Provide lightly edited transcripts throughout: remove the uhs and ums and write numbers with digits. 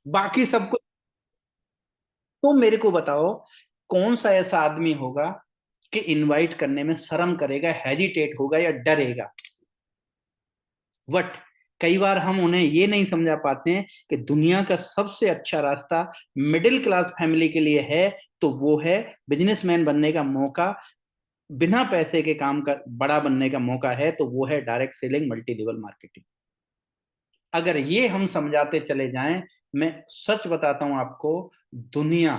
बाकी सब कुछ। तो मेरे को बताओ, कौन सा ऐसा आदमी होगा कि इनवाइट करने में शर्म करेगा, हेजिटेट होगा या डरेगा? बट कई बार हम उन्हें ये नहीं समझा पाते हैं कि दुनिया का सबसे अच्छा रास्ता मिडिल क्लास फैमिली के लिए है, तो वो है बिजनेसमैन बनने का मौका, बिना पैसे के काम का बड़ा बनने का मौका है, तो वो है direct selling, multi level marketing. अगर ये हम समझाते चले जाएं, मैं सच बताता हूं आपको, दुनिया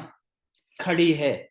खड़ी है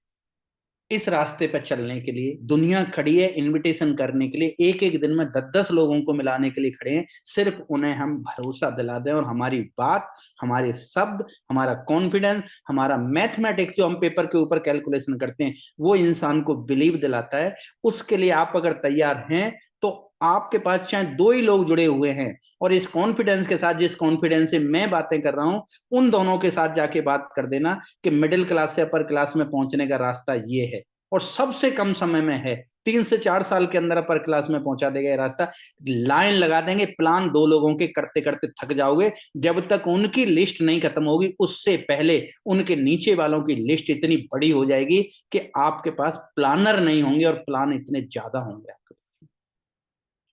इस रास्ते पर चलने के लिए। दुनिया खड़ी है इनविटेशन करने के लिए, एक एक दिन में 10-10 लोगों को मिलाने के लिए खड़े हैं। सिर्फ उन्हें हम भरोसा दिला दें और हमारी बात, हमारे शब्द, हमारा कॉन्फिडेंस, हमारा मैथमेटिक्स जो हम पेपर के ऊपर कैलकुलेशन करते हैं, वो इंसान को बिलीव दिलाता है। उसके लिए आप अगर तैयार हैं, तो आपके पास चाहे दो ही लोग जुड़े हुए हैं, और इस कॉन्फिडेंस के साथ, जिस कॉन्फिडेंस से मैं बातें कर रहा हूं, उन दोनों के साथ जाके बात कर देना कि मिडिल क्लास से अपर क्लास में पहुंचने का रास्ता ये है, और सबसे कम समय में है। 3 से 4 साल के अंदर अपर क्लास में पहुंचा देगा ये रास्ता। लाइन लगा देंगे, प्लान दो लोगों के करते करते थक जाओगे। जब तक उनकी लिस्ट नहीं खत्म होगी, उससे पहले उनके नीचे वालों की लिस्ट इतनी बड़ी हो जाएगी कि आपके पास प्लानर नहीं होंगे, और प्लान इतने ज्यादा होंगे आपके पास।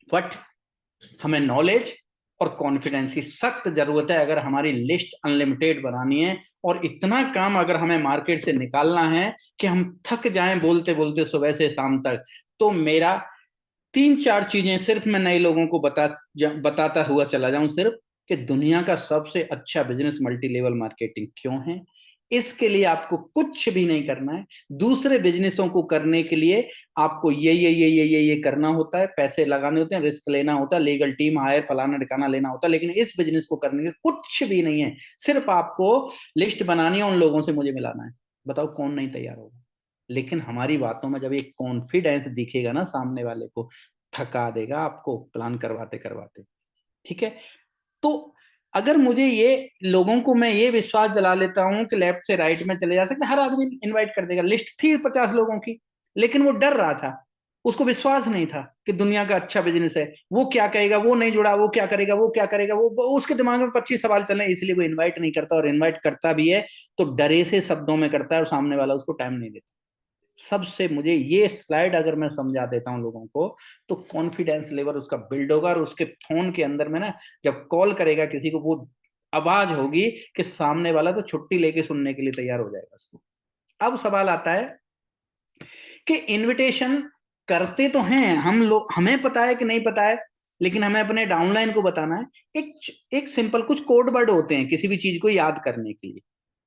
बट हमें नॉलेज और कॉन्फिडेंस की सख्त जरूरत है अगर हमारी लिस्ट अनलिमिटेड बनानी है, और इतना काम अगर हमें मार्केट से निकालना है कि हम थक जाएं बोलते बोलते सुबह से शाम तक। तो मेरा 3-4 चीजें सिर्फ मैं नए लोगों को बताता हुआ चला जाऊं, सिर्फ कि दुनिया का सबसे अच्छा बिजनेस मल्टी लेवल मार्केटिंग क्यों है। इसके लिए आपको कुछ भी नहीं करना है। दूसरे बिजनेसों को करने के लिए आपको ये करना होता है, पैसे लगाने होते हैं, रिस्क लेना होता है, लीगल टीम हायर फलाना ठिकाना लेना होता है, लेकिन इस बिजनेस को करने के लिए कुछ भी नहीं है। सिर्फ आपको लिस्ट बनानी है, उन लोगों से मुझे मिलाना है। बताओ कौन नहीं तैयार होगा? लेकिन हमारी बातों में जब एक कॉन्फिडेंस दिखेगा ना सामने वाले को, थका देगा आपको प्लान करवाते करवाते। ठीक है? तो अगर मुझे ये, लोगों को मैं ये विश्वास दिला लेता हूं कि लेफ्ट से राइट में चले जा सकते, हर आदमी इनवाइट कर देगा। लिस्ट थी 50 लोगों की, लेकिन वो डर रहा था, उसको विश्वास नहीं था कि दुनिया का अच्छा बिजनेस है। वो क्या कहेगा, वो नहीं जुड़ा, वो क्या करेगा, वो क्या करेगा, वो उसके दिमाग में 25 सवाल चल रहे हैं, इसलिए वो इन्वाइट नहीं करता। और इन्वाइट करता भी है तो डरे से शब्दों में करता है, और सामने वाला उसको टाइम नहीं देता। सबसे मुझे ये स्लाइड अगर मैं समझा देता हूं लोगों को, तो कॉन्फिडेंस लेवल उसका बिल्ड होगा, और उसके फोन के अंदर में ना, जब कॉल करेगा किसी को, वो आवाज होगी कि सामने वाला तो छुट्टी लेके सुनने के लिए तैयार हो जाएगा उसको। अब सवाल आता है कि इनविटेशन करते तो हैं हम लोग, हमें पता है कि नहीं पता है, लेकिन हमें अपने डाउनलाइन को बताना है। एक एक सिंपल कुछ कोड वर्ड होते हैं किसी भी चीज को याद करने के लिए।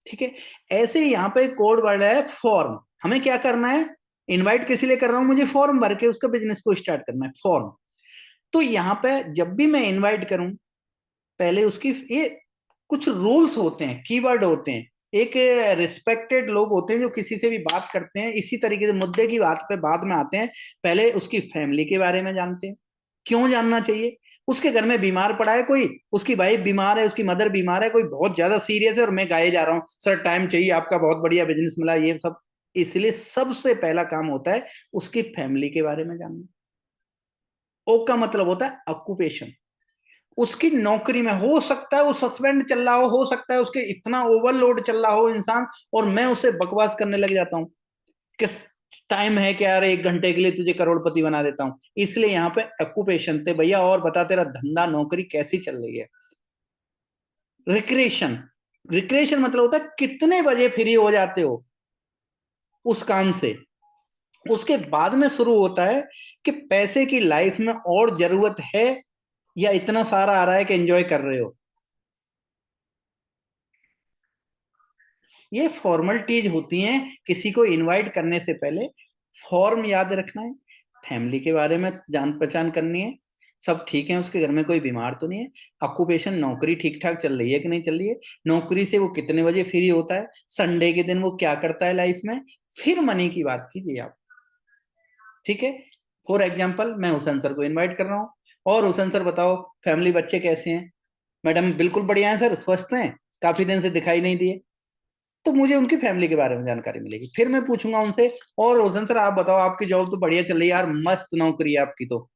ठीक है? ऐसे यहाँ पे कोड वर्ड है फॉर्म। हमें क्या करना है? इनवाइट किस लिए कर रहा हूं? मुझे फॉर्म भर के उसका बिजनेस को स्टार्ट करना है, फॉर्म। तो यहाँ पे जब भी मैं इनवाइट करूं, पहले उसकी ये कुछ रूल्स होते हैं, कीवर्ड होते हैं। एक रिस्पेक्टेड लोग होते हैं जो किसी से भी बात करते हैं, इसी तरीके से मुद्दे की बात पे बाद में आते हैं। पहले उसकी फैमिली के बारे में जानते हैं। क्यों जानना चाहिए? उसके घर में बीमार पड़ा है कोई, उसकी वाइफ बीमार है, उसकी मदर बीमार है, कोई बहुत ज्यादा सीरियस है, और मैं गाये जा रहा हूँ सर टाइम चाहिए, आपका बहुत बढ़िया बिजनेस मिला, ये सब। इसलिए सबसे पहला काम होता है उसकी फैमिली के बारे में जानना। ओ का मतलब होता है ऑक्यूपेशन। उसकी नौकरी में हो सकता है वो सस्पेंड चल रहा हो सकता है उसके इतना ओवरलोड चल रहा हो इंसान, और मैं उसे बकवास करने लग जाता हूँ कि टाइम है क्या यार, 1 घंटे के लिए तुझे करोड़पति बना देता हूँ। इसलिए यहाँ पे ऑक्यूपेशन थे भैया, और बता तेरा धंधा नौकरी कैसी चल रही है। रिक्रिएशन, रिक्रिएशन मतलब होता है कितने बजे फ्री हो जाते हो उस काम से। उसके बाद में शुरू होता है कि पैसे की लाइफ में और जरूरत है, या इतना सारा आ रहा है कि एंजॉय कर रहे हो। ये फॉर्मेलिटीज होती हैं किसी को इनवाइट करने से पहले। फॉर्म याद रखना है, फैमिली के बारे में जान पहचान करनी है, सब ठीक है, उसके घर में कोई बीमार तो नहीं है, ऑक्यूपेशन नौकरी ठीक ठाक चल रही है कि नहीं चल रही है, नौकरी से वो कितने बजे फ्री होता है, संडे के दिन वो क्या करता है लाइफ में। फिर मनी की बात कीजिए आप। ठीक है? फॉर एग्जाम्पल मैं हुसैन सर को इन्वाइट कर रहा हूँ, और हुसैन सर बताओ फैमिली बच्चे कैसे हैं? मैडम बिल्कुल बढ़िया है सर, स्वस्थ हैं, काफी दिन से दिखाई नहीं दिए। तो मुझे उनकी फैमिली के बारे में जानकारी मिलेगी। फिर मैं पूछूंगा उनसे, और रोशन सर आप बताओ आपकी जॉब तो बढ़िया चल रही है यार, मस्त नौकरी है आपकी तो,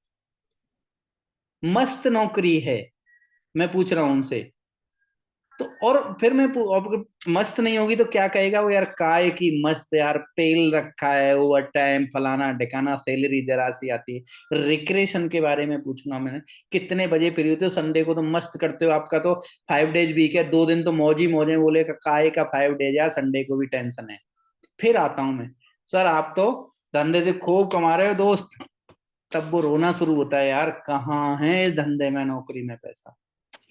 मस्त नौकरी है। मैं पूछ रहा हूं उनसे, तो और फिर मैं अब मस्त नहीं होगी तो क्या कहेगा वो, यार काय की मस्त यार, पेल रखा है, ओवर टाइम फलाना ढिकाना, सैलरी जरा सी आती है। रिक्रेशन के बारे में पूछूंगा मैंने, कितने बजे फ्री होते हो, संडे को तो मस्त करते हो, आपका तो 5 डेज वीक है, 2 दिन तो मौज ही मौज है, बोले काय का 5 डेज यार, संडे को भी टेंशन है। फिर आता हूं मैं, सर आप तो धंधे से खूब कमा रहे हो दोस्त। तब वो रोना शुरू होता है, यार कहाँ है इस धंधे में नौकरी में पैसा।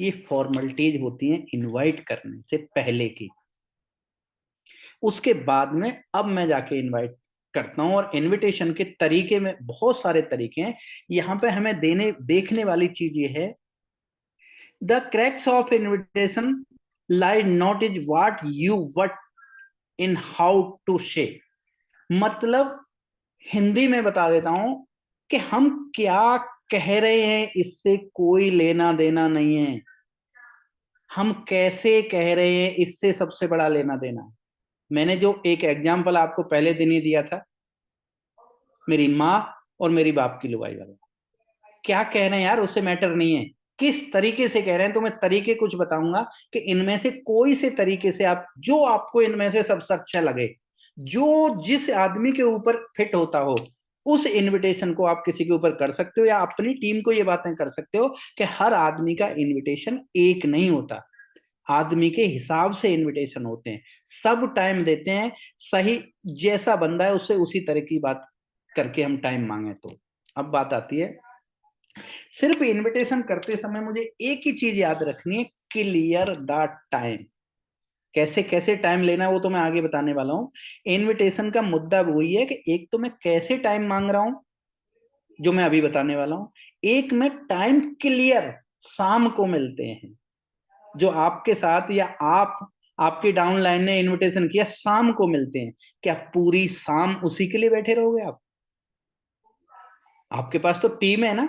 ये फॉर्मेलिटीज होती हैं इनवाइट करने से पहले की। उसके बाद में अब मैं जाके इनवाइट करता हूं, और इनविटेशन के तरीके में बहुत सारे तरीके हैं। यहां पे हमें देने देखने वाली चीज ये है, the crux of invitation lie not is what you what in how to say. मतलब हिंदी में बता देता हूं कि हम क्या कह रहे हैं इससे कोई लेना देना नहीं है, हम कैसे कह रहे हैं इससे सबसे बड़ा लेना देना है। मैंने जो एक एग्जाम्पल आपको पहले दिन ही दिया था, मेरी माँ और मेरी बाप की लुगाई वाला, क्या कह रहे हैं यार उससे मैटर नहीं है, किस तरीके से कह रहे हैं। तो मैं तरीके कुछ बताऊंगा कि इनमें से कोई से तरीके से आप, जो आपको इनमें से सबसे अच्छा लगे, जो जिस आदमी के ऊपर फिट होता हो, उस इनविटेशन को आप किसी के ऊपर कर सकते हो, या अपनी टीम को ये बातें कर सकते हो कि हर आदमी का इनविटेशन एक नहीं होता, आदमी के हिसाब से इनविटेशन होते हैं, सब टाइम देते हैं, सही जैसा बंदा है उससे उसी तरह की बात करके हम टाइम मांगे तो। अब बात आती है, सिर्फ इनविटेशन करते समय मुझे एक ही चीज याद रखनी है, क्लियर द टाइम। कैसे कैसे टाइम लेना है वो तो मैं आगे बताने वाला हूं। इनविटेशन का मुद्दा वही है कि एक तो मैं कैसे टाइम मांग रहा हूं, जो मैं अभी बताने वाला हूं, एक में टाइम क्लियर शाम को मिलते हैं, जो आपके साथ या आप, आपकी डाउनलाइन ने इनविटेशन किया शाम को मिलते हैं, क्या पूरी शाम उसी के लिए बैठे रहोगे आप? आपके पास तो टीम है ना।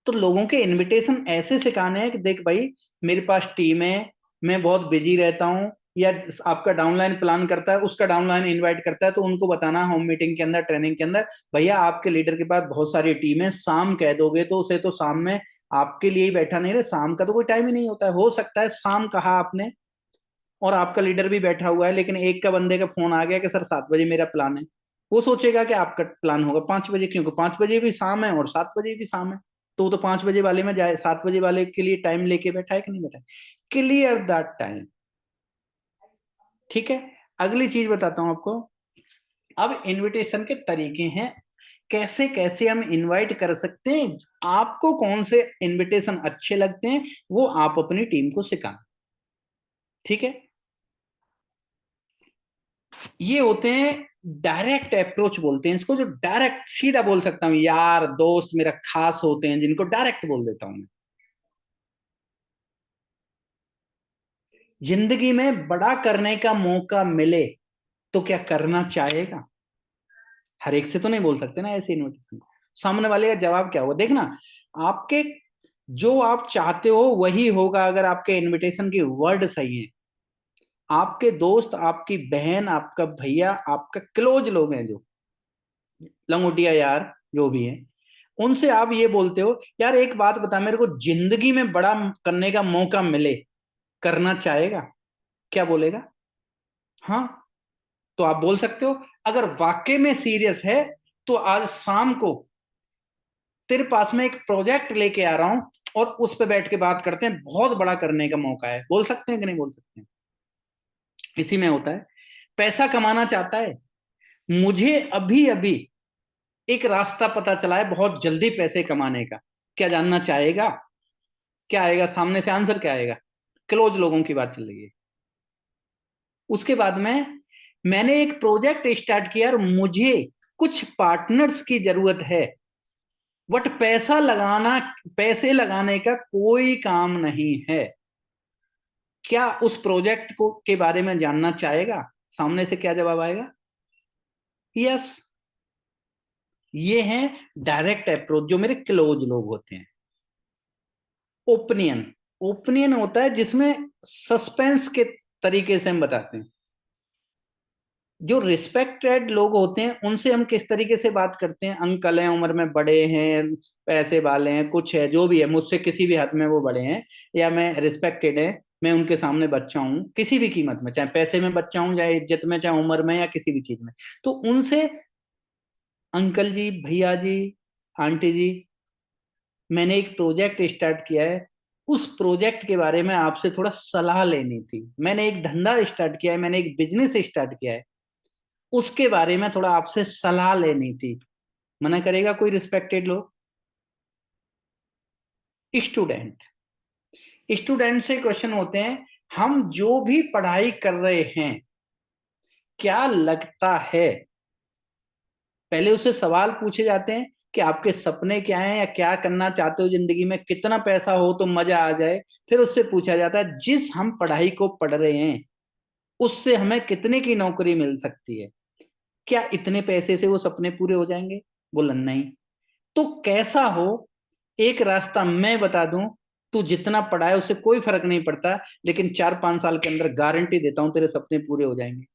तो लोगों के इनविटेशन ऐसे सिखाने हैं कि देख भाई, मेरे पास टीम है, मैं बहुत बिजी रहता हूँ, या आपका डाउनलाइन प्लान करता है, उसका डाउनलाइन इनवाइट करता है, तो उनको बताना होम मीटिंग के अंदर, ट्रेनिंग के अंदर, भैया आपके लीडर के पास बहुत सारी टीम है, शाम कह दोगे तो उसे तो शाम में आपके लिए ही बैठा नहीं रहे, शाम का तो कोई टाइम ही नहीं होता है। हो सकता है शाम कहा आपने और आपका लीडर भी बैठा हुआ है, लेकिन एक का बंदे का फोन आ गया कि सर 7 बजे मेरा प्लान है, वो सोचेगा कि आपका प्लान होगा 5 बजे, क्योंकि 5 बजे भी शाम है और 7 बजे भी शाम है, तो वो तो 5 बजे वाले में जाए, 7 बजे वाले के लिए टाइम लेके बैठा है कि नहीं बैठा है। Clear that time. ठीक है, अगली चीज बताता हूं आपको। अब इनविटेशन के तरीके हैं, कैसे कैसे हम इनवाइट कर सकते हैं, आपको कौन से इनविटेशन अच्छे लगते हैं वो आप अपनी टीम को सिखाना। ठीक है, ये होते हैं डायरेक्ट अप्रोच बोलते हैं इसको, जो डायरेक्ट सीधा बोल सकता हूं, यार दोस्त मेरा खास होते हैं जिनको डायरेक्ट बोल देता हूं मैं। जिंदगी में बड़ा करने का मौका मिले तो क्या करना चाहेगा? हर एक से तो नहीं बोल सकते ना ऐसे इनविटेशन को। सामने वाले का जवाब क्या होगा देखना, आपके जो आप चाहते हो वही होगा अगर आपके इनविटेशन की वर्ड सही है। आपके दोस्त, आपकी बहन, आपका भैया, आपका क्लोज लोग हैं जो लंगोटिया यार जो भी है, उनसे आप ये बोलते हो, यार एक बात बता, मेरे को जिंदगी में बड़ा करने का मौका मिले, करना चाहेगा? क्या बोलेगा? हाँ। तो आप बोल सकते हो, अगर वाकई में सीरियस है तो आज शाम को तेरे पास में एक प्रोजेक्ट लेके आ रहा हूं और उस पर बैठ के बात करते हैं, बहुत बड़ा करने का मौका है। बोल सकते हैं कि नहीं बोल सकते हैं? इसी में होता है, पैसा कमाना चाहता है, मुझे अभी अभी एक रास्ता पता चला है बहुत जल्दी पैसे कमाने का, क्या जानना चाहेगा? क्या आएगा सामने से आंसर, क्या आएगा? क्लोज लोगों की बात चल रही है। उसके बाद में मैंने एक प्रोजेक्ट स्टार्ट किया और मुझे कुछ पार्टनर्स की जरूरत है, बट पैसा लगाना, पैसे लगाने का कोई काम नहीं है, क्या उस प्रोजेक्ट को के बारे में जानना चाहेगा? सामने से क्या जवाब आएगा? यस। ये हैं डायरेक्ट अप्रोच, जो मेरे क्लोज लोग होते हैं। ओपिनियन, ओपिनियन होता है जिसमें सस्पेंस के तरीके से हम बताते हैं। जो रिस्पेक्टेड लोग होते हैं उनसे हम किस तरीके से बात करते हैं, अंकल हैं, उम्र में बड़े हैं, पैसे वाले हैं, कुछ है जो भी है, मुझसे किसी भी हद में वो बड़े हैं, या मैं रिस्पेक्टेड है, मैं उनके सामने बच्चा हूं किसी भी कीमत में, चाहे पैसे में बच्चा हूं, चाहे इज्जत में, चाहे उम्र में, या किसी भी चीज में, तो उनसे, अंकल जी, भैया जी, आंटी जी, मैंने एक प्रोजेक्ट स्टार्ट किया है, उस प्रोजेक्ट के बारे में आपसे थोड़ा सलाह लेनी थी। मैंने एक धंधा स्टार्ट किया है, मैंने एक बिजनेस स्टार्ट किया है, उसके बारे में थोड़ा आपसे सलाह लेनी थी। मना करेगा कोई रिस्पेक्टेड लोग? स्टूडेंट, स्टूडेंट से क्वेश्चन होते हैं, हम जो भी पढ़ाई कर रहे हैं, क्या लगता है, पहले उससे सवाल पूछे जाते हैं कि आपके सपने क्या हैं, या क्या करना चाहते हो जिंदगी में, कितना पैसा हो तो मजा आ जाए। फिर उससे पूछा जाता है जिस हम पढ़ाई को पढ़ रहे हैं उससे हमें कितने की नौकरी मिल सकती है, क्या इतने पैसे से वो सपने पूरे हो जाएंगे? बोला नहीं। तो कैसा हो, एक रास्ता मैं बता दूं, तू जितना पढ़ा है उससे कोई फर्क नहीं पड़ता, लेकिन 4-5 साल के अंदर गारंटी देता हूं तेरे सपने पूरे हो जाएंगे।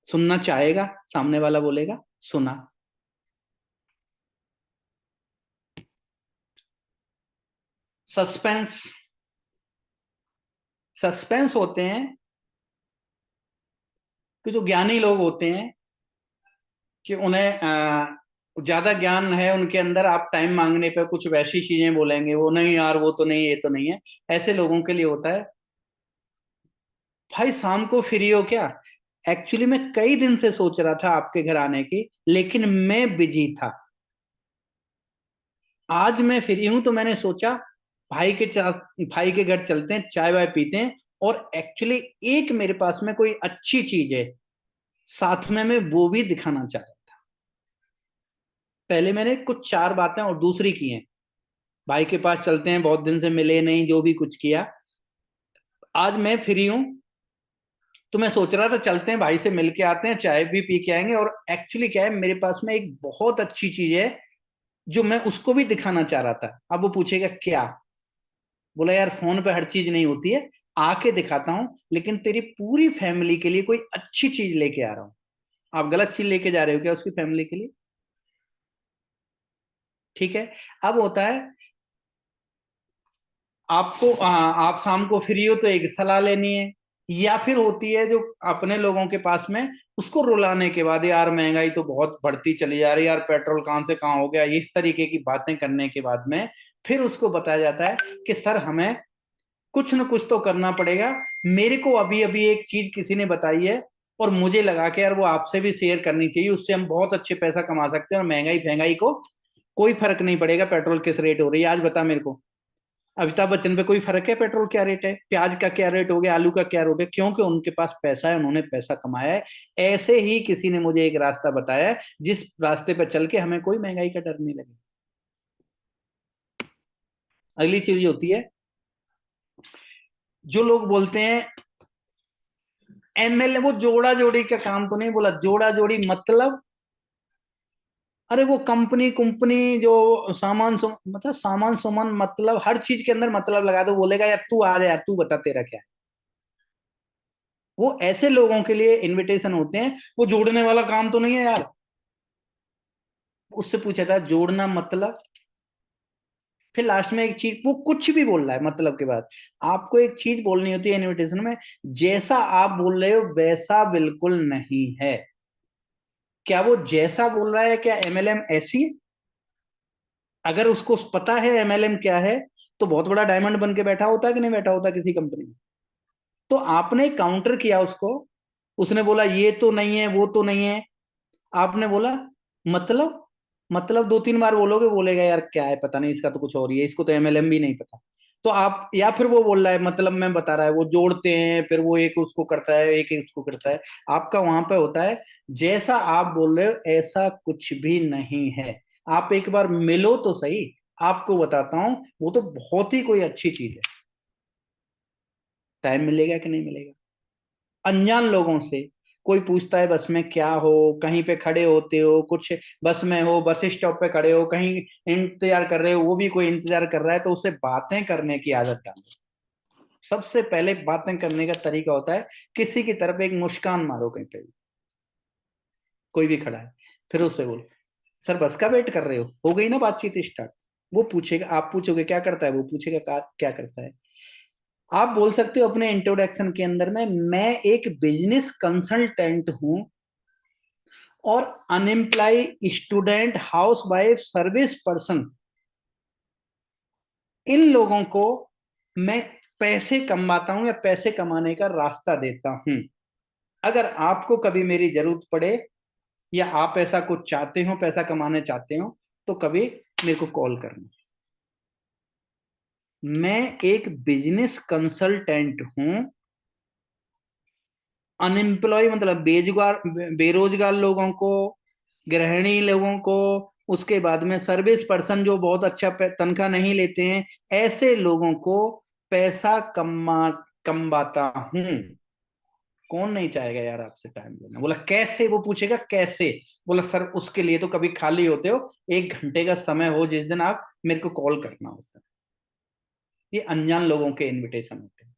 सुनना चाहेगा? सामने वाला बोलेगा सुना। सस्पेंस, सस्पेंस होते हैं कि जो ज्ञानी लोग होते हैं, कि उन्हें ज्यादा ज्ञान है उनके अंदर, आप टाइम मांगने पे कुछ वैसी चीजें बोलेंगे, वो नहीं यार वो तो नहीं, ये तो नहीं है। ऐसे लोगों के लिए होता है, भाई शाम को फ्री हो क्या? एक्चुअली मैं कई दिन से सोच रहा था आपके घर आने की, लेकिन मैं बिजी था। आज मैं फ्री हूं तो मैंने सोचा भाई के घर चलते हैं, चाय वाय पीते हैं, और एक्चुअली एक मेरे पास में कोई अच्छी चीज है, साथ में मैं वो भी दिखाना चाह रहा था। पहले मैंने कुछ 4 बातें और दूसरी की हैं, भाई के पास चलते हैं, बहुत दिन से मिले नहीं, जो भी कुछ किया, आज मैं फ्री हूं तो मैं सोच रहा था चलते हैं, भाई से मिल के आते हैं, चाय भी पी के आएंगे। और एक्चुअली क्या है, मेरे पास में एक बहुत अच्छी चीज है जो मैं उसको भी दिखाना चाह रहा था। अब वो पूछेगा क्या? बोला यार फोन पे हर चीज नहीं होती है, आके दिखाता हूं, लेकिन तेरी पूरी फैमिली के लिए कोई अच्छी चीज लेके आ रहा हूं। आप गलत चीज लेके जा रहे हो क्या उसकी फैमिली के लिए? ठीक है। अब होता है आपको आप शाम को फ्री हो तो एक सलाह लेनी है, या फिर होती है जो अपने लोगों के पास में, उसको रुलाने के बाद, यार महंगाई तो बहुत बढ़ती चली जा रही है यार, पेट्रोल कहाँ से कहाँ हो गया, इस तरीके की बातें करने के बाद में फिर उसको बताया जाता है कि सर हमें कुछ न कुछ तो करना पड़ेगा। मेरे को अभी अभी एक चीज किसी ने बताई है, और मुझे लगा कि यार वो आपसे भी शेयर करनी चाहिए, उससे हम बहुत अच्छे पैसा कमा सकते हैं, और महंगाई फहंगाई को कोई फर्क नहीं पड़ेगा, पेट्रोल किस रेट हो रही है आज बता मेरे को। अमिताभ बच्चन पे कोई फर्क है पेट्रोल क्या रेट है, प्याज का क्या रेट हो गया, आलू का क्या रेट है? क्योंकि उनके पास पैसा है, उन्होंने पैसा कमाया है। ऐसे ही किसी ने मुझे एक रास्ता बताया है जिस रास्ते पे चल के हमें कोई महंगाई का डर नहीं लगे। अगली चीज होती है, जो लोग बोलते हैं एमएलए, वो जोड़ा जोड़ी का काम तो नहीं बोला, जोड़ा जोड़ी मतलब, अरे वो कंपनी कुंपनी जो मतलब सामान सुमान, मतलब हर चीज के अंदर मतलब लगा दो, बोलेगा यार तू आ जा, यार तू बता तेरा क्या है। वो ऐसे लोगों के लिए इनविटेशन होते हैं, वो जोड़ने वाला काम तो नहीं है यार। उससे पूछा था जोड़ना मतलब, फिर लास्ट में एक चीज, वो कुछ भी बोल रहा है मतलब के बाद, आपको एक चीज बोलनी होती है इनविटेशन में, जैसा आप बोल रहे हो वैसा बिल्कुल नहीं है। क्या वो जैसा बोल रहा है, क्या एमएलएम ऐसी है? अगर उसको पता है एमएलएम क्या है, तो बहुत बड़ा डायमंड बन के बैठा होता है कि नहीं बैठा होता किसी कंपनी में? तो आपने काउंटर किया उसको, उसने बोला ये तो नहीं है, वो तो नहीं है। आपने बोला मतलब, मतलब 2-3 बार बोलोगे, बोलेगा यार क्या है पता नहीं, इसका तो कुछ और ही है, इसको तो एमएलएम भी नहीं पता। तो आप, या फिर वो बोल रहा है मतलब मैं बता रहा है, वो जोड़ते हैं, फिर वो एक उसको करता है, एक उसको करता है। आपका वहां पे होता है जैसा आप बोल रहे हो ऐसा कुछ भी नहीं है। आप एक बार मिलो तो सही, आपको बताता हूँ, वो तो बहुत ही कोई अच्छी चीज है। टाइम मिलेगा कि नहीं मिलेगा? अनजान लोगों से कोई पूछता है बस में क्या हो, कहीं पे खड़े होते हो कुछ, बस में हो, बस स्टॉप पे खड़े हो, कहीं इंतजार कर रहे हो, वो भी कोई इंतजार कर रहा है, तो उससे बातें करने की आदत डालो। सबसे पहले बातें करने का तरीका होता है, किसी की तरफ एक मुस्कान मारो कहीं पे भी, कोई भी खड़ा है, फिर उससे बोलो सर बस का वेट कर रहे हो गई ना बातचीत स्टार्ट। वो पूछेगा, आप पूछोगे क्या करता है, वो पूछेगा क्या करता है। आप बोल सकते हो अपने इंट्रोडक्शन के अंदर में, मैं एक बिजनेस कंसल्टेंट हूं और unemploy student house wife service person, इन लोगों को मैं पैसे कमाता हूं या पैसे कमाने का रास्ता देता हूं। अगर आपको कभी मेरी जरूरत पड़े या आप ऐसा कुछ चाहते हो, पैसा कमाने चाहते हो, तो कभी मेरे को कॉल करना। मैं एक बिजनेस कंसल्टेंट हूं, अनएम्प्लॉय मतलब बेजुगार बेरोजगार लोगों को, गृहिणी लोगों को, उसके बाद में सर्विस पर्सन जो बहुत अच्छा तनख्वाह नहीं लेते हैं, ऐसे लोगों को पैसा कमाता हूं। कौन नहीं चाहेगा यार आपसे टाइम लेना। बोला कैसे, वो पूछेगा कैसे। बोला सर उसके लिए तो कभी खाली होते हो, 1 घंटे का समय हो जिस दिन, आप मेरे को कॉल करना उस दिन। ये अनजान लोगों के इनविटेशन होते हैं।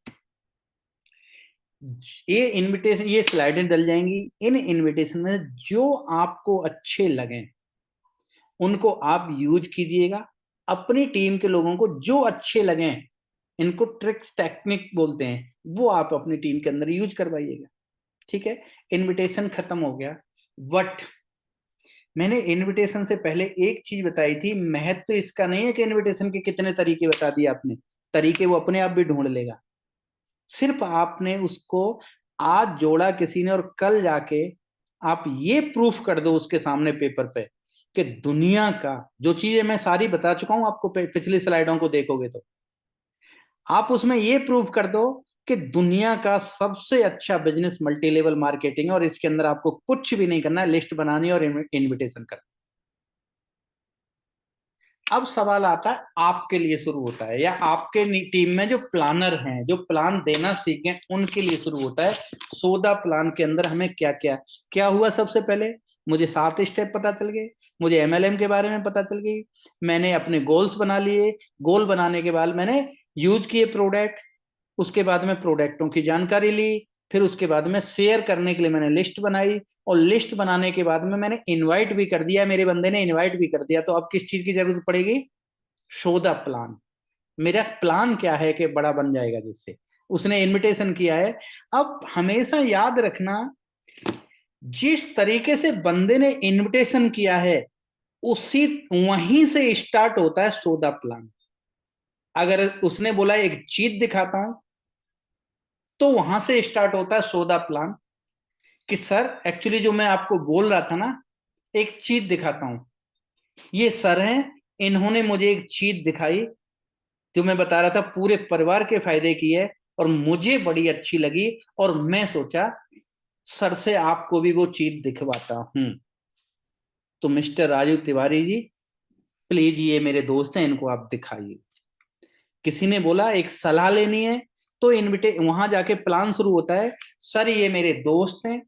ये इनविटेशन, ये स्लाइडें डल जाएंगी। इन इनविटेशन में जो आपको अच्छे लगे उनको आप यूज कीजिएगा। अपनी टीम के लोगों को जो अच्छे लगे, इनको ट्रिक्स टेक्निक बोलते हैं, वो आप अपनी टीम के अंदर यूज करवाइएगा। ठीक है, इनविटेशन खत्म हो गया। वट, मैंने इनविटेशन से पहले एक चीज बताई थी, महत्व तो इसका नहीं है कि इनविटेशन के कितने तरीके बता दिए आपने, तरीके वो अपने आप भी ढूंढ लेगा। सिर्फ आपने उसको आज जोड़ा किसी ने, और कल जाके आप ये प्रूफ कर दो उसके सामने पेपर पे कि दुनिया का, जो चीजें मैं सारी बता चुका हूं आपको, पिछली स्लाइडों को देखोगे तो आप उसमें ये प्रूफ कर दो कि दुनिया का सबसे अच्छा बिजनेस मल्टी लेवल मार्केटिंग है, और इसके अंदर आपको कुछ भी नहीं करना है, लिस्ट बनानी और इनविटेशन करना। अब सवाल आता है आपके लिए शुरू होता है, या आपके टीम में जो प्लानर हैं, जो प्लान देना सीखे, उनके लिए शुरू होता है। सोदा प्लान के अंदर हमें क्या क्या क्या हुआ, सबसे पहले मुझे 7 स्टेप पता चल गए, मुझे एमएलएम के बारे में पता चल गई, मैंने अपने गोल्स बना लिए, गोल बनाने के बाद मैंने यूज किए प्रोडक्ट, उसके बाद में प्रोडक्टों की जानकारी ली, फिर उसके बाद में शेयर करने के लिए मैंने लिस्ट बनाई, और लिस्ट बनाने के बाद में मैंने इनवाइट भी कर दिया, मेरे बंदे ने इनवाइट भी कर दिया। तो अब किस चीज की जरूरत पड़ेगी? Show the plan. मेरा प्लान क्या है कि बड़ा बन जाएगा, जिससे उसने इनविटेशन किया है। अब हमेशा याद रखना, जिस तरीके से बंदे ने इनविटेशन किया है, उसी वहीं से स्टार्ट होता है शो द प्लान। अगर उसने बोला एक चीज दिखाता हूं, तो वहां से स्टार्ट होता है शो द प्लान, कि सर एक्चुअली जो मैं आपको बोल रहा था ना, एक चीज दिखाता हूं। ये सर हैं, इन्होंने मुझे एक चीज दिखाई जो मैं बता रहा था, पूरे परिवार के फायदे की है, और मुझे बड़ी अच्छी लगी, और मैं सोचा सर से आपको भी वो चीज दिखवाता हूं। तो मिस्टर राजू तिवारी जी, प्लीज ये मेरे दोस्त हैं, इनको आप दिखाइए। किसी ने बोला एक सलाह लेनी है, तो इनविटे वहां जाके प्लान शुरू होता है। सर ये मेरे दोस्त हैं,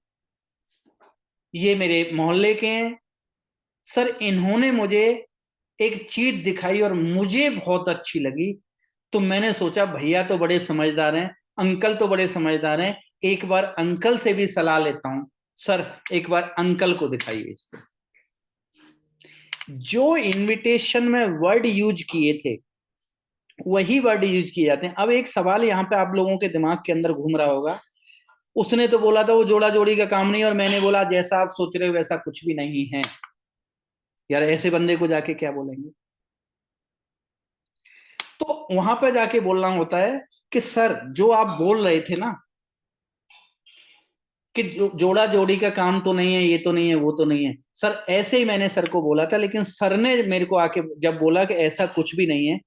ये मेरे मोहल्ले के हैं, सर इन्होंने मुझे एक चीज दिखाई और मुझे बहुत अच्छी लगी, तो मैंने सोचा भैया तो बड़े समझदार हैं, अंकल तो बड़े समझदार हैं, एक बार अंकल से भी सलाह लेता हूं। सर एक बार अंकल को दिखाइए इसको। जो इनविटेशन में वर्ड यूज किए थे, वही वर्ड यूज किए जाते हैं। अब एक सवाल यहाँ पे आप लोगों के दिमाग के अंदर घूम रहा होगा, उसने तो बोला था वो जोड़ा जोड़ी का काम नहीं, और मैंने बोला जैसा आप सोच रहे हो वैसा कुछ भी नहीं है। यार ऐसे बंदे को जाके क्या बोलेंगे? तो वहां पे जाके बोलना होता है कि सर जो आप बोल रहे थे ना, कि जोड़ा जोड़ी का काम तो नहीं है, ये तो नहीं है, वो तो नहीं है, सर ऐसे ही मैंने सर को बोला था, लेकिन सर ने मेरे को आके जब बोला कि ऐसा कुछ भी नहीं है,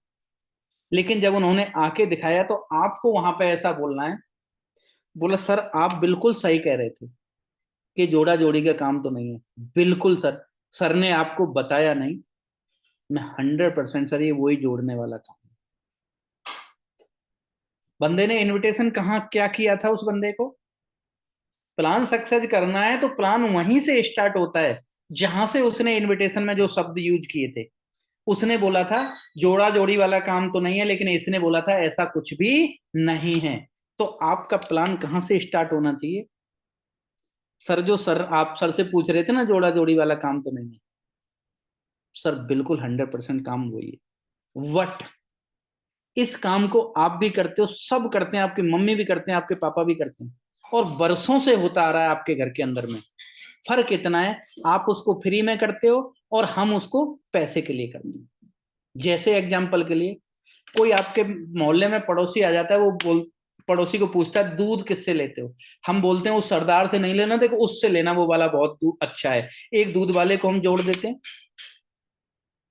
लेकिन जब उन्होंने आके दिखाया तो आपको वहां पे ऐसा बोलना है। बोला सर आप बिल्कुल सही कह रहे थे कि जोड़ा जोड़ी का काम तो नहीं है, बिल्कुल सर, सर ने आपको बताया नहीं, मैं 100% सर ये वही जोड़ने वाला था। बंदे ने इनविटेशन कहाँ क्या किया था उस बंदे को? प्लान सक्सेस करना है तो प्लान वहीं से स्टार्ट होता है, जहां से उसने इनविटेशन में जो शब्द यूज किए थे। उसने बोला था जोड़ा जोड़ी वाला काम तो नहीं है, लेकिन इसने बोला था ऐसा कुछ भी नहीं है। तो आपका प्लान कहां से स्टार्ट होना चाहिए? सर जो सर आप सर से पूछ रहे थे ना, जोड़ा जोड़ी वाला काम तो नहीं है, सर बिल्कुल 100% काम वही है। वट, इस काम को आप भी करते हो, सब करते हैं, आपकी मम्मी भी करते हैं, आपके पापा भी करते हैं, और बरसों से होता आ रहा है आपके घर के अंदर में। फर्क इतना है, आप उसको फ्री में करते हो और हम उसको पैसे के लिए करते हैं। जैसे एग्जाम्पल के लिए, कोई आपके मोहल्ले में पड़ोसी आ जाता है, वो पड़ोसी को पूछता है दूध किससे लेते हो, हम बोलते हैं उस सरदार से नहीं लेना, देखो उससे लेना, वो वाला बहुत दूध अच्छा है, एक दूध वाले को हम जोड़ देते हैं।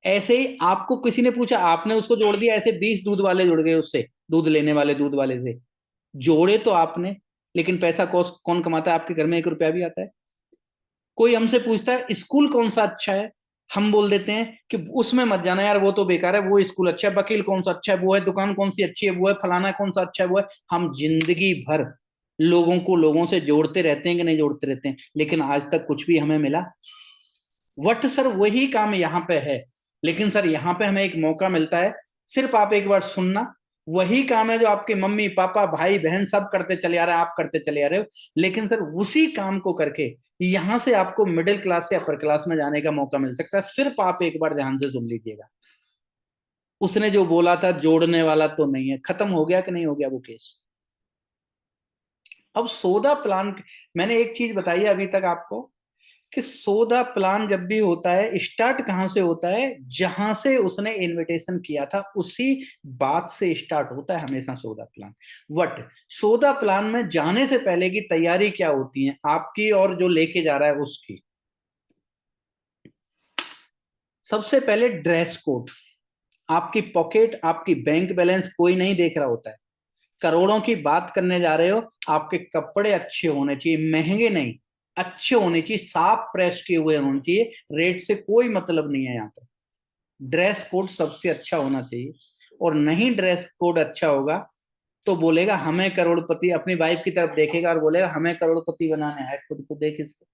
ऐसे ही आपको किसी ने पूछा, आपने उसको जोड़ दिया, ऐसे 20 दूध वाले जुड़ गए उससे, दूध लेने वाले दूध वाले से। जोड़े तो आपने, लेकिन पैसा कौन कमाता है? आपके घर में 1 रुपया भी आता है? कोई हमसे पूछता है स्कूल कौन सा अच्छा है, हम बोल देते हैं कि उसमें मत जाना यार, वो तो बेकार है, वो स्कूल अच्छा है। वकील कौन सा अच्छा है, वो है। दुकान कौन सी अच्छी है, वो है। फलाना कौन सा अच्छा है, वो है। हम जिंदगी भर लोगों को लोगों से जोड़ते रहते हैं कि नहीं जोड़ते रहते हैं, लेकिन आज तक कुछ भी हमें मिला? वट सर वही काम यहाँ पे है, लेकिन सर यहाँ पे हमें एक मौका मिलता है, सिर्फ आप एक बार सुनना। वही काम है जो आपके मम्मी पापा भाई बहन सब करते चले आ रहे हैं, आप करते चले आ रहे हो, लेकिन सर उसी काम को करके यहां से आपको मिडिल क्लास से अपर क्लास में जाने का मौका मिल सकता है। सिर्फ आप एक बार ध्यान से सुन लीजिएगा। उसने जो बोला था जोड़ने वाला तो नहीं है, खत्म हो गया कि नहीं हो गया वो केस? अब सौदा प्लान, मैंने एक चीज बताई है अभी तक आपको, कि सौदा प्लान जब भी होता है, स्टार्ट कहां से होता है? जहां से उसने इनविटेशन किया था उसी बात से स्टार्ट होता है हमेशा सौदा प्लान। वट सौदा प्लान में जाने से पहले की तैयारी क्या होती है आपकी और जो लेके जा रहा है उसकी? सबसे पहले ड्रेस कोड। आपकी पॉकेट, आपकी बैंक बैलेंस कोई नहीं देख रहा होता है। करोड़ों की बात करने जा रहे हो, आपके कपड़े अच्छे होने चाहिए, महंगे नहीं, अच्छे होने चाहिए, साफ प्रेस किए हुए होने चाहिए। रेट से कोई मतलब नहीं है यहाँ पर। ड्रेस कोड सबसे अच्छा होना चाहिए। और नहीं ड्रेस कोड अच्छा होगा तो बोलेगा हमें करोड़पति, अपनी वाइफ की तरफ देखेगा और बोलेगा हमें करोड़पति बनाना है, खुद को देख इसको।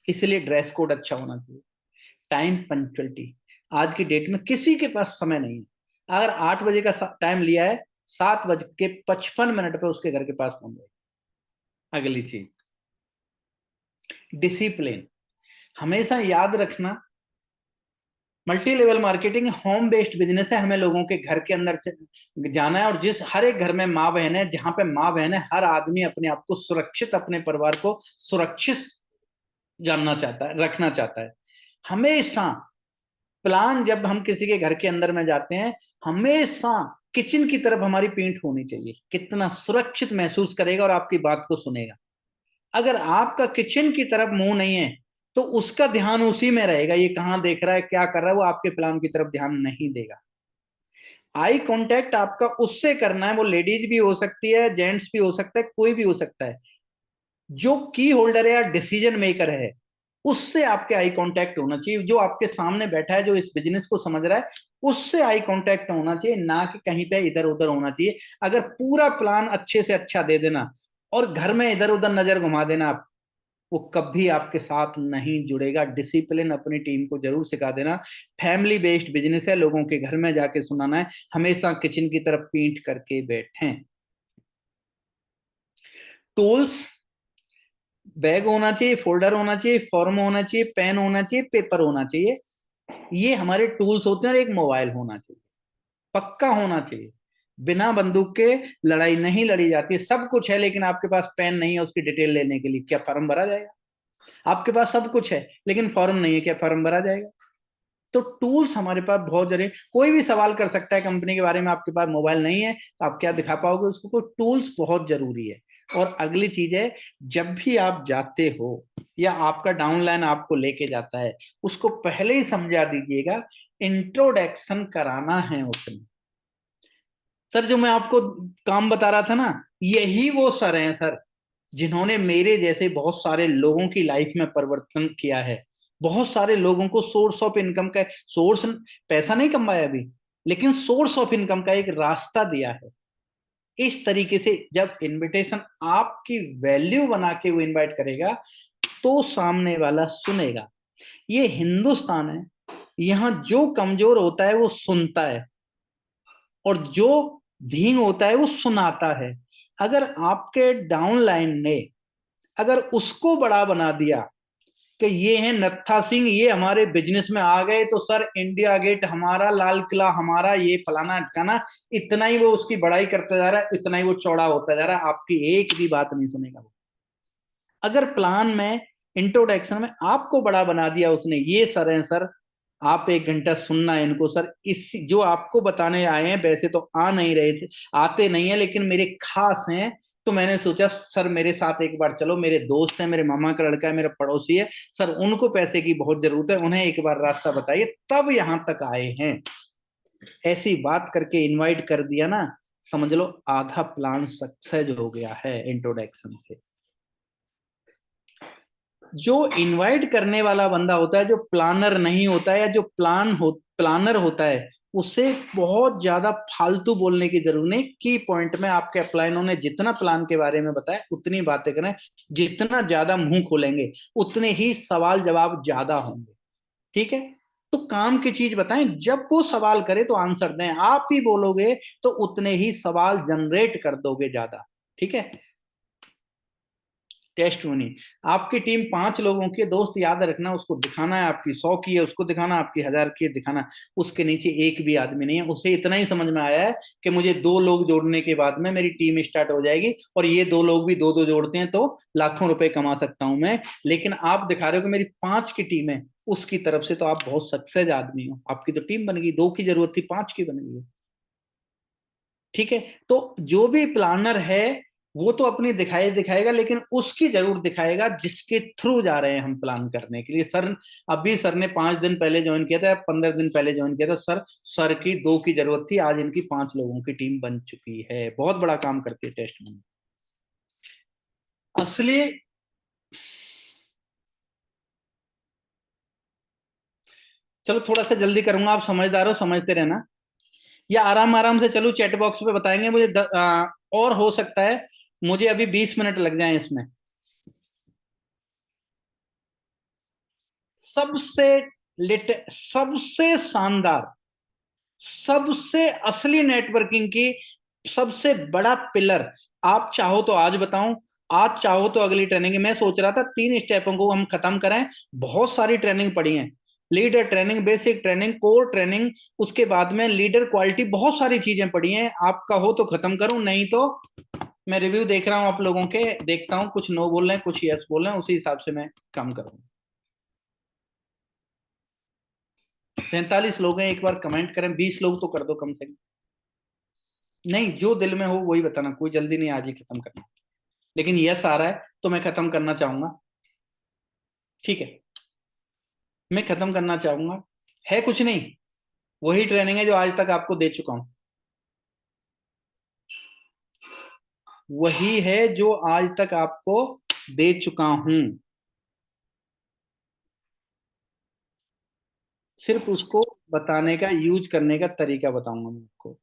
इसलिए ड्रेस कोड अच्छा होना चाहिए। टाइम पंक्चुअलिटी, आज की डेट में किसी के पास समय नहीं है। अगर 8 बजे का टाइम लिया है, 7:55 पे उसके घर के पास पहुंच जाएगा। अगली चीज, डिसिप्लिन। हमेशा याद रखना, multi level marketing home based business है, हमें लोगों के घर के अंदर जाना है, और जिस हर एक घर में माँ बहन है, जहां पे माँ बहन है, हर आदमी अपने आप को सुरक्षित, अपने परिवार को सुरक्षित जानना चाहता है, रखना चाहता है। हमेशा प्लान, जब हम किसी के घर के अंदर में जाते हैं, हमेशा किचन की तरफ हमारी पीठ होनी चाहिए। कितना सुरक्षित महसूस करेगा और आपकी बात को सुनेगा। अगर आपका किचन की तरफ मुंह नहीं है तो उसका ध्यान उसी में रहेगा, ये कहां देख रहा है, क्या कर रहा है, वो आपके प्लान की तरफ ध्यान नहीं देगा। आई कांटेक्ट आपका उससे करना है, वो लेडीज भी हो सकती है, जेंट्स भी हो सकता है, कोई भी हो सकता है, जो की होल्डर है या डिसीजन मेकर है, उससे आपके आई कांटेक्ट होना चाहिए। जो आपके सामने बैठा है, जो इस बिजनेस को समझ रहा है, उससे आई कांटेक्ट होना चाहिए, ना कि कहीं पे इधर उधर होना चाहिए। अगर पूरा प्लान अच्छे से अच्छा दे देना और घर में इधर उधर नजर घुमा देना आप, वो कभी आपके साथ नहीं जुड़ेगा। डिसिप्लिन अपनी टीम को जरूर सिखा देना। फैमिली बेस्ड बिजनेस है, लोगों के घर में जाके सुनाना है, हमेशा किचन की तरफ पीठ करके बैठें। टूल्स, बैग होना चाहिए, फोल्डर होना चाहिए, फॉर्म होना चाहिए, पेन होना चाहिए, पेपर होना चाहिए, ये हमारे टूल्स होते हैं। और एक मोबाइल होना चाहिए, पक्का होना चाहिए। बिना बंदूक के लड़ाई नहीं लड़ी जाती। सब कुछ है लेकिन आपके पास पेन नहीं है उसकी डिटेल लेने के लिए, क्या फॉर्म भरा जाएगा? आपके पास सब कुछ है लेकिन फॉर्म नहीं है, क्या फॉर्म भरा जाएगा? तो टूल्स हमारे पास बहुत जरूरी। कोई भी सवाल कर सकता है कंपनी के बारे में, आपके पास मोबाइल नहीं है तो आप क्या दिखा पाओगे उसको? कोई टूल्स बहुत जरूरी है। और अगली चीज है, जब भी आप जाते हो या आपका डाउनलाइन आपको लेके जाता है, उसको पहले ही समझा दीजिएगा, इंट्रोडक्शन कराना है उसमें। सर जो मैं आपको काम बता रहा था ना, यही वो सर हैं सर, जिन्होंने मेरे जैसे बहुत सारे लोगों की लाइफ में परिवर्तन किया है। बहुत सारे लोगों को सोर्स ऑफ इनकम का, सोर्स, पैसा नहीं कमाया अभी, लेकिन सोर्स ऑफ इनकम का एक रास्ता दिया है। इस तरीके से जब इनविटेशन आपकी वैल्यू बना के वो इनवाइट करेगा, तो सामने वाला सुनेगा। ये हिंदुस्तान है, यहां जो कमजोर होता है वो सुनता है, और जो धींग होता है वो सुनाता है। अगर आपके डाउनलाइन ने अगर उसको बड़ा बना दिया, कि ये है नत्था सिंह, ये हमारे बिजनेस में आ गए तो सर इंडिया गेट हमारा, लाल किला हमारा, ये फलाना ठिकाना, इतना ही वो उसकी बड़ाई करता जा रहा है, इतना ही वो चौड़ा होता जा रहा है, आपकी एक भी बात नहीं सुनेगा वो। अगर प्लान में, इंट्रोडक्शन में आपको बड़ा बना दिया उसने, ये सर है सर, आप 1 घंटा सुनना है इनको सर, इस जो आपको बताने आए हैं वैसे तो आ नहीं रहे थे, आते नहीं है, लेकिन मेरे खास हैं, तो मैंने सोचा सर मेरे साथ एक बार चलो, मेरे दोस्त हैं, मेरे मामा का लड़का है, मेरा पड़ोसी है सर, उनको पैसे की बहुत जरूरत है, उन्हें एक बार रास्ता बताइए, तब यहां तक आए हैं। ऐसी बात करके इनवाइट कर दिया ना, समझ लो आधा प्लान सक्सेस हो गया है इंट्रोडक्शन से। जो इनवाइट करने वाला बंदा होता है, जो प्लानर नहीं होता है, या जो प्लानर होता है, उसे बहुत ज्यादा फालतू बोलने की जरूरत नहीं। की पॉइंट में आपके अपलाइनों ने जितना प्लान के बारे में बताया उतनी बातें करें, जितना ज्यादा मुंह खोलेंगे उतने ही सवाल जवाब ज्यादा होंगे। ठीक है, तो काम की चीज बताएं, जब वो सवाल करे तो आंसर दें, आप ही बोलोगे तो उतने ही सवाल जनरेट कर दोगे ज्यादा। ठीक है, टेस्ट होनी, आपकी टीम 5 लोगों की है, दोस्त याद रखना, उसको दिखाना है आपकी 100 की है, उसको दिखाना आपकी 1000 की है, दिखाना, उसके नीचे एक भी आदमी नहीं है, उसे इतना ही समझ में आया है कि मुझे 2 लोग जोड़ने के बाद में मेरी टीम स्टार्ट हो जाएगी, और ये 2 लोग भी दो दो जोड़ते हैं तो लाखों रुपए कमा सकता हूं मैं। लेकिन आप दिखा रहे हो कि मेरी 5 की टीम है, उसकी तरफ से तो आप बहुत सक्सेस आदमी हो, आपकी तो टीम बन गई, 2 की जरूरत थी 5 की बन गई। ठीक है, तो जो भी प्लानर है वो तो अपनी दिखाएगा, लेकिन उसकी जरूर दिखाएगा जिसके थ्रू जा रहे हैं हम प्लान करने के लिए। सर, अभी सर ने 5 दिन पहले ज्वाइन किया था, 15 दिन पहले ज्वाइन किया था सर, सर की 2 की जरूरत थी, आज इनकी 5 लोगों की टीम बन चुकी है, बहुत बड़ा काम करती है टेस्ट में असली। चलो थोड़ा सा जल्दी करूंगा, आप समझदार हो, समझते रहना, या आराम आराम से चलो, चैट बॉक्स पे बताएंगे मुझे और हो सकता है मुझे अभी 20 मिनट लग जाए इसमें। सबसे सबसे शानदार, सबसे असली नेटवर्किंग की सबसे बड़ा पिलर, आप चाहो तो आज बताऊं, आज चाहो तो अगली ट्रेनिंग, मैं सोच रहा था 3 स्टेपों को हम खत्म करें, बहुत सारी ट्रेनिंग पड़ी है, leader training, basic training, core training, उसके बाद में लीडर क्वालिटी, बहुत सारी चीजें पड़ी हैं, आपका हो तो खत्म करूं, नहीं तो मैं रिव्यू देख रहा हूं आप लोगों के, देखता हूं कुछ नो बोल रहे हैं कुछ यस बोल रहे हैं, उसी हिसाब से मैं काम करूंगा। 47 लोग हैं, एक बार कमेंट करें, 20 लोग तो कर दो कम से कम। नहीं, जो दिल में हो वही बताना, कोई जल्दी नहीं आज ही खत्म करना, लेकिन यस आ रहा है तो मैं खत्म करना चाहूंगा। ठीक है, मैं खत्म करना चाहूंगा, है कुछ नहीं, वही ट्रेनिंग है जो आज तक आपको दे चुका हूं, वही है जो आज तक आपको दे चुका हूं, सिर्फ उसको बताने का, यूज करने का तरीका बताऊंगा मैं आपको।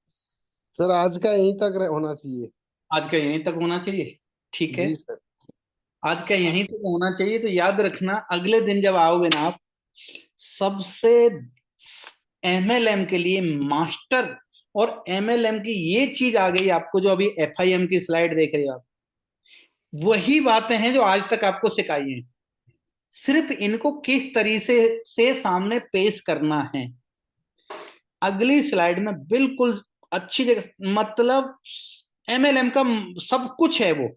सर आज का यहीं तक होना चाहिए। आज का यहीं तक होना चाहिए, ठीक है, जी सर। आज का यहीं तक होना चाहिए, तो याद रखना अगले दिन जब आओगे ना आप, सबसे एमएलएम के लिए मास्टर, और एमएलएम की ये चीज आ गई आपको, जो अभी एफआईएम की स्लाइड देख रहे हो आप, वही बातें हैं जो आज तक आपको सिखाई हैं, सिर्फ इनको किस तरीके से सामने पेश करना है। अगली स्लाइड में बिल्कुल अच्छी जगह, मतलब एमएलएम का सब कुछ है वो,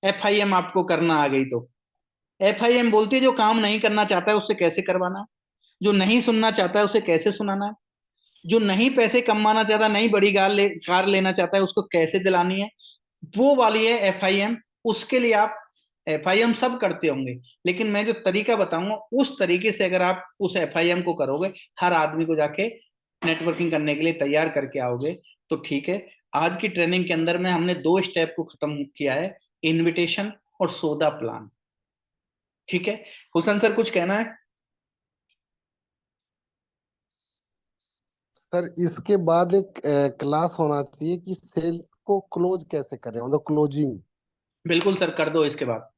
एफआईएम आपको करना आ गई तो। एफआईएम बोलती है जो काम नहीं करना चाहता है उससे कैसे करवाना है, जो नहीं सुनना चाहता है उसे कैसे सुनाना है, जो नहीं पैसे कमाना चाहता, नहीं बड़ी कार लेना चाहता है, उसको कैसे दिलानी है, वो वाली है एफआईएम। उसके लिए आप, एफआईएम सब करते होंगे, लेकिन मैं जो तरीका बताऊंगा उस तरीके से अगर आप उस एफआईएम को करोगे, हर आदमी को जाके नेटवर्किंग करने के लिए तैयार करके आओगे, तो ठीक है। आज की ट्रेनिंग के अंदर में हमने 2 स्टेप को खत्म किया है, इनविटेशन और सौदा प्लान। ठीक है, हुसन सर कुछ कहना है? सर इसके बाद एक क्लास होना चाहिए कि सेल्स को क्लोज कैसे करें, मतलब क्लोजिंग। बिल्कुल सर, कर दो इसके बाद।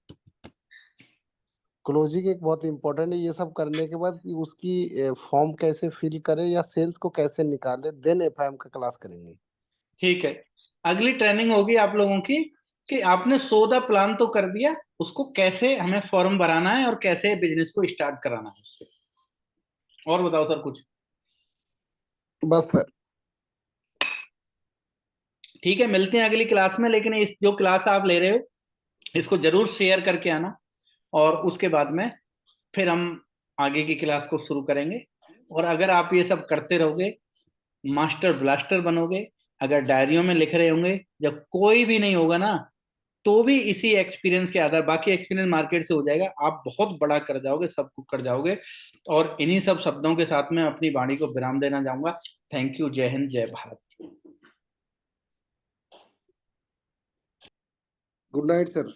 क्लोजिंग एक बहुत इंपॉर्टेंट है, ये सब करने के बाद कि उसकी फॉर्म कैसे फिल करें या सेल्स को कैसे निकाले, देन एफआईएम का क्लास करेंगे। ठीक है, अगली ट्रेनिंग होगी आप लोगों की कि आपने सौदा प्लान तो कर दिया, उसको कैसे हमें फॉर्म भराना है और कैसे बिजनेस को स्टार्ट कराना है उससे। और बताओ सर कुछ। बस सर। ठीक है, मिलते हैं अगली क्लास में, लेकिन इस जो क्लास आप ले रहे हो इसको जरूर शेयर करके आना, और उसके बाद में फिर हम आगे की क्लास को शुरू करेंगे। और अगर आप ये सब करते रहोगे, मास्टर ब्लास्टर बनोगे। अगर डायरियों में लिख रहे होंगे, जब कोई भी नहीं होगा ना, तो भी इसी एक्सपीरियंस के आधार, बाकी एक्सपीरियंस मार्केट से हो जाएगा, आप बहुत बड़ा कर जाओगे, सब कुछ कर जाओगे। और इन्हीं सब शब्दों के साथ में अपनी वाणी को विराम देना चाहूंगा। थैंक यू, जय हिंद, जय भारत। Good night sir.